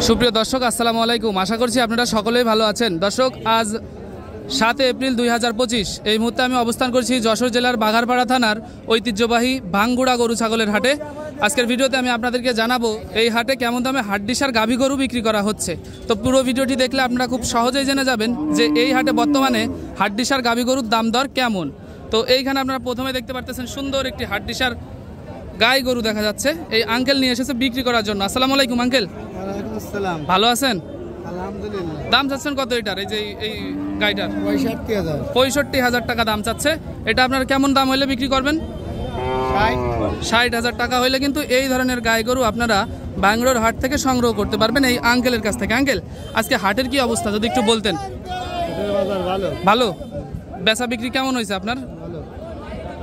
সুপ্রিয় দর্শক আসসালামু আলাইকুম, আশা করছি আপনারা সকলেই ভালো আছেন। দর্শক, আজ 7 এপ্রিল 2025 এই মুহূর্তে আমি অবস্থান করছি যশোর জেলার বাঘারপাড়া থানার ঐতিহ্যবাহী ভাঙ্গুড়া গরু ছাগলের হাটে। আজকের ভিডিওতে আমি আপনাদেরকে জানাবো এই হাটে কেমন দামে হাড্ডিসার গাভী গরু বিক্রি করা হচ্ছে। তো পুরো ভিডিওটি দেখলে আপনারা খুব সহজেই জেনে যাবেন যে এই হাটে বর্তমানে হাড্ডিসার গাভী গরুর দাম দর কেমন। তো এইখানে আপনারা প্রথমে দেখতে পারতেছেন সুন্দর একটি হাড্ডিসার গাই গরু দেখা যাচ্ছে। এই আঙ্কেল নিয়ে এসেছে বিক্রি করার জন্য। আসসালামু আলাইকুম আঙ্কেল। ওয়ালাইকুম আসসালাম। ভালো আছেন? আলহামদুলিল্লাহ। দাম চাচ্ছেন কত এটার? এই গাইটার 65,000 টাকা দাম চাচ্ছে। এটা আপনার কেমন দাম হলে বিক্রি করবেন? 60,000 টাকা হলে কিন্তু এই ধরনের গাই গরু আপনারা ব্যাঙ্গালোর হাট থেকে সংগ্রহ করতে পারবেন এই আঙ্কেলের কাছ থেকে। আঙ্কেল, আজকে হাটের কি অবস্থা যদি একটু বলতেন। ভালো বেচা বিক্রি কেমন হয়েছে আপনার?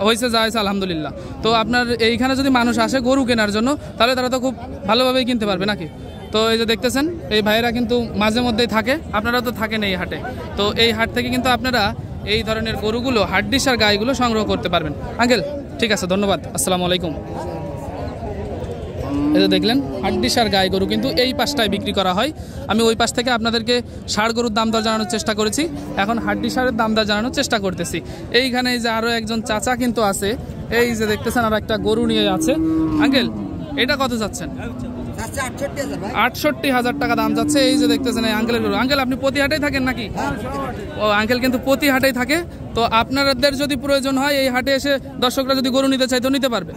হয়েছে, যা হয়েছে আলহামদুলিল্লাহ। তো আপনার এইখানে যদি মানুষ আসে গরু কেনার জন্য তাহলে তারা তো খুব ভালোভাবেই কিনতে পারবে নাকি? তো এই যে দেখতেছেন এই ভাইয়েরা কিন্তু মাঝে মধ্যেই থাকে, আপনারাও তো থাকেন এই হাটে। তো এই হাট থেকে কিন্তু আপনারা এই ধরনের গরুগুলো হাড্ডিসার গাইগুলো সংগ্রহ করতে পারবেন। আঙ্কেল ঠিক আছে, ধন্যবাদ, আসসালামু আলাইকুম। এই যে দেখলেন হাড্ডিসার গাই গরু কিন্তু এই পাশটায় বিক্রি করা হয়। আমি ওই পাশ থেকে আপনাদেরকে ষাঁড় গরুর দাম দর জানানোর চেষ্টা করেছি, এখন হাড্ডিসারের দাম দর জানানোর চেষ্টা করতেছি। এইখানে এই যে আরও একজন চাচা কিন্তু আছে, এই যে দেখতেছেন আর একটা গরু নিয়ে আছে। আঙ্কেল এটা কত যাচ্ছেন? 68,000 টাকা দাম যাচ্ছে। এই যে দেখতেছেন এই আঙ্কেলের গরু। আঙ্কেল আপনি প্রতি হাটেই থাকেন নাকি? ও আঙ্কেল কিন্তু প্রতি হাটেই থাকে। তো আপনাদের যদি প্রয়োজন হয় এই হাটে এসে দর্শকরা যদি গরু নিতে চায় তো নিতে পারবে।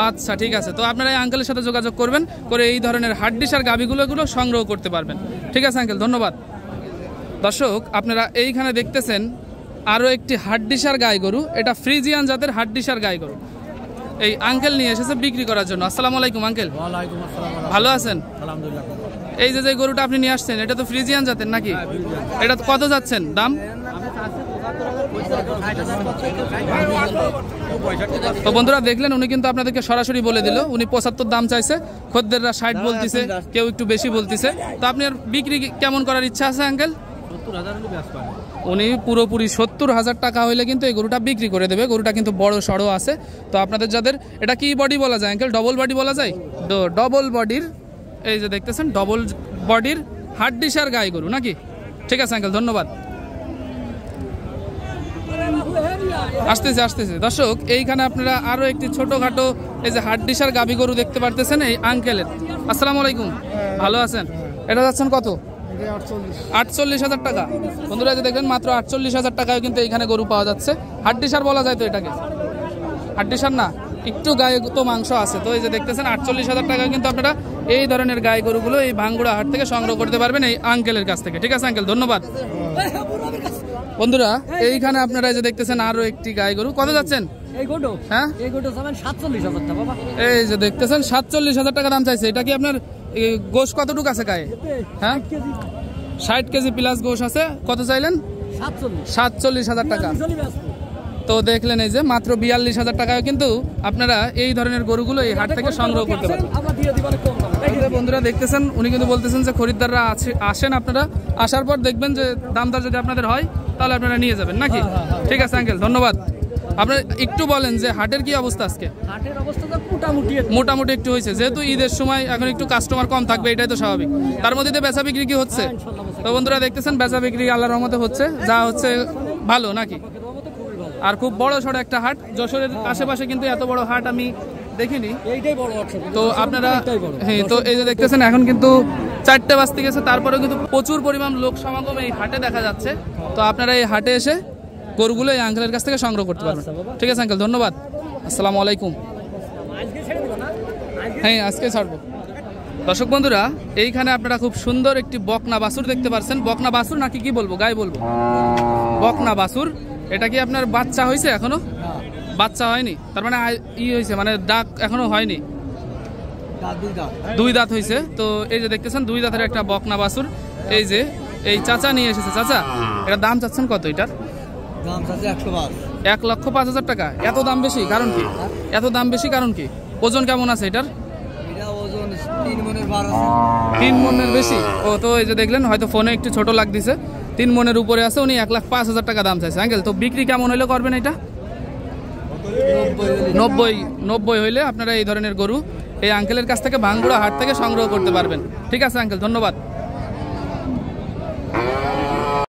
আচ্ছা ঠিক আছে, তো আপনারা এই আঙ্কেলের সাথে যোগাযোগ করবেন, করে এই ধরনের হাড্ডিসার গাভীগুলো সংগ্রহ করতে পারবেন। ঠিক আছে আঙ্কেল, ধন্যবাদ। দর্শক, আপনারা এইখানে দেখতেছেন আরও একটি হাড্ডিসার গাই গরু। এটা ফ্রিজিয়ান জাতের হাড্ডিসার গাই গরু এই আঙ্কেল নিয়ে এসেছে বিক্রি করার জন্য। আসসালামু আলাইকুম আঙ্কেল। ওয়ালাইকুম আসসালাম। ভালো আছেন? আলহামদুলিল্লাহ। এই যে গরুটা আপনি নিয়ে আসছেন এটা তো ফ্রিজিয়ান জাতের নাকি? এটা কত যাচ্ছেন দাম? তো বন্ধুরা দেখলেন উনি কিন্তু আপনাদেরকে সরাসরি বলে দিল উনি 75 দাম চাইছে, খদ্দেররা 60 বলতিছে, কেউ একটু বেশি বলতিছে। তো আপনার বিক্রি কেমন করার ইচ্ছা আছে আঙ্কেল? উনি পুরোপুরি 70,000 টাকা হইলে কিন্তু এই গরুটা বিক্রি করে দেবে। গরুটা কিন্তু বড় সড়ো আছে। তো আপনাদের যাদের এটা কি বডি বলা যায় আঙ্কেল? ডবল বডি বলা যায়? ডবল বডির এই যে দেখতেছেন ডবল বডির হাড্ডিসার গাই গরু নাকি? ঠিক আছে আঙ্কেল, ধন্যবাদ। আসতেছে দর্শক, এইখানে আপনারা আরো একটি ছোটখাটো এই যে হাড্ডিসার গাভী গরু দেখতে পারতেছেন এই আঙ্কেলের। আসসালামু আলাইকুম, ভালো আছেন? এটা যাচ্ছেন কত? 48,000 টাকা। বন্ধুরা যে দেখবেন মাত্র 48,000 টাকায় কিন্তু এইখানে গরু পাওয়া যাচ্ছে। হাড্ডিসার বলা যায় তো এটাকে? হাড্ডিসার না, একটু গায়ে তো মাংস আছে। তো এই যে দেখতেছেন 48,000 টাকায় কিন্তু আপনারা এই ধরনের গায়ে গরুগুলো এই ভাঙ্গুড়া হাট থেকে সংগ্রহ করতে পারবেন এই আঙ্কেলের কাছ থেকে। ঠিক আছে আঙ্কেল, ধন্যবাদ। বন্ধুরা এইখানে আপনারা যে দেখতেছেন আরো একটি গাই গরু। কত যাচ্ছেন? হ্যাঁ, এই যে দেখতেছেন 47,000 টাকা দাম চাইছে। এটা কি আপনার গোশ কতটুকু আছে গায়ে? হ্যাঁ, 60 কেজি প্লাস গোশ আছে। কত চাইলেন? 47,000 টাকা। তো দেখলেন এই যে মাত্র 42,000 টাকায় কিন্তু আপনারা এই ধরনের গরুগুলো এই হাট থেকে সংগ্রহ করতে পারেন। বন্ধুরা দেখতেছেন উনি কিন্তু বলতেছেন যে খরিদ্দাররা আসেন, আপনারা আসার পর দেখবেন যে দামদার যদি আপনাদের হয় তাহলে আপনারা নিয়ে যাবেন নাকি? ঠিক আছে আঙ্কেল, ধন্যবাদ। আপনার একটু বলেন যে হাটের কি অবস্থা আজকে? হাটের অবস্থা তো মোটামুটি একটু হয়েছে, যেহেতু ঈদের সময় এখন একটু কাস্টমার কম থাকবে, এটাই তো স্বাভাবিক। তার মধ্যে বেচা বিক্রি কি হচ্ছে? তো বন্ধুরা দেখতেছেন বেচা বিক্রি আল্লাহর রহমতে হচ্ছে, যা হচ্ছে ভালো নাকি? আর খুব বড় সড়ো একটা হাট, যশোরের আশেপাশে কিন্তু এত বড় হাট আমি দেখিনি। তো আপনারা হ্যাঁ, তো এই যে দেখতেছেন এখন কিন্তু 4টে বাজতে গেছে, তারপরেও কিন্তু প্রচুর পরিমাণ লোক সমাগম এই হাটে দেখা যাচ্ছে। তো আপনারা এই হাটে এসে গরুগুলো এই আঙ্কেলের কাছ থেকে সংগ্রহ করতে পারবেন। ঠিক আছে আঙ্কেল, ধন্যবাদ, আসসালামু আলাইকুম। হ্যাঁ, আজকে ছাড়বো। দর্শক বন্ধুরা এইখানে আপনারা খুব সুন্দর একটি বকনা বাছুর দেখতে পাচ্ছেন। বকনা বাছুর নাকি কি বলবো, গাই বলবো? বকনা বাছুর। এটা কি আপনার বাচ্চা হয়েছে? এখনো বাচ্চা হয়নি, তার মানে হয়েছে, মানে ডাক এখনো হয়নি, 2 দাঁত হয়েছে। তো এই যে দেখতেছেন 2 দাঁতের একটা বকনা বাছুর এই যে এই চাচা নিয়ে এসেছে। চাচা এটা দাম চাচ্ছেন কত? এটার দাম চাচ্ছে 1,05,000 টাকা। এত দাম বেশি কারণ কি? এত দাম বেশি কারণ কি? ওজন কেমন আছে এটার? ওজন 3 মনের 12। 3 মনের বেশি। ও তো এই যে দেখলেন হয়তো ফোনে একটু ছোট লাগতেছে, 3 মনের উপরে আছে। উনি 1,05,000 টাকা দাম চাইছে। আঙ্কেল তো বিক্রি কেমন হইলে করবেন? এটা 90 হইলে আপনারা এই ধরনের গরু এই আঙ্কেলের কাছ থেকে ভাঙ্গুড়া হাট থেকে সংগ্রহ করতে পারবেন। ঠিক আছে আঙ্কেল, ধন্যবাদ।